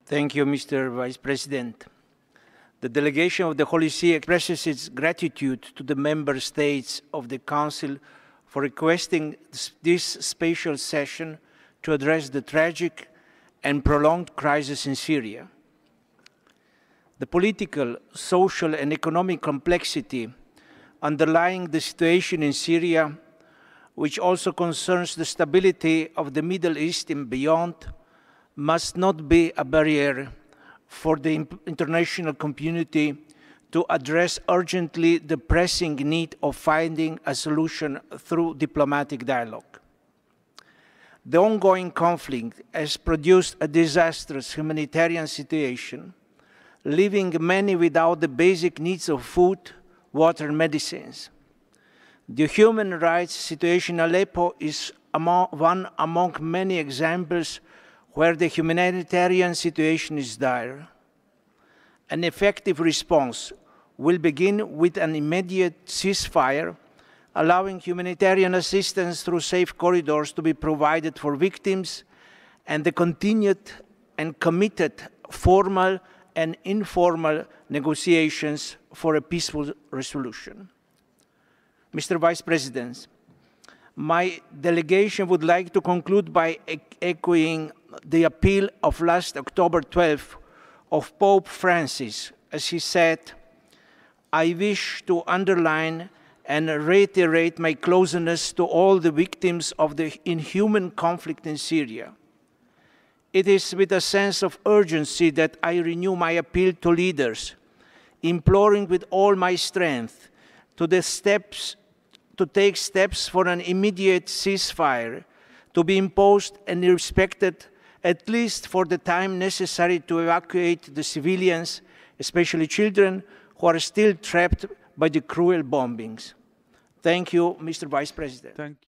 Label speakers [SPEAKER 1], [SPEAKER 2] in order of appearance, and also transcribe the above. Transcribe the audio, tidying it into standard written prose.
[SPEAKER 1] Thank you, Mr. Vice President. The delegation of the Holy See expresses its gratitude to the member states of the Council for requesting this special session to address the tragic and prolonged crisis in Syria. The political, social, and economic complexity underlying the situation in Syria, which also concerns the stability of the Middle East and beyond, must not be a barrier for the international community to address urgently the pressing need of finding a solution through diplomatic dialogue. The ongoing conflict has produced a disastrous humanitarian situation, leaving many without the basic needs of food, water, and medicines. The human rights situation in Aleppo is one among many examples where the humanitarian situation is dire. An effective response will begin with an immediate ceasefire, allowing humanitarian assistance through safe corridors to be provided for victims, and the continued and committed formal and informal negotiations for a peaceful resolution. Mr. Vice President, my delegation would like to conclude by echoing the appeal of last October 12th of Pope Francis, as he said, "I wish to underline and reiterate my closeness to all the victims of the inhuman conflict in Syria. It is with a sense of urgency that I renew my appeal to leaders, imploring with all my strength to take steps for an immediate ceasefire to be imposed and respected, at least for the time necessary to evacuate the civilians, especially children, who are still trapped by the cruel bombings." Thank you, Mr. Vice President.
[SPEAKER 2] Thank you.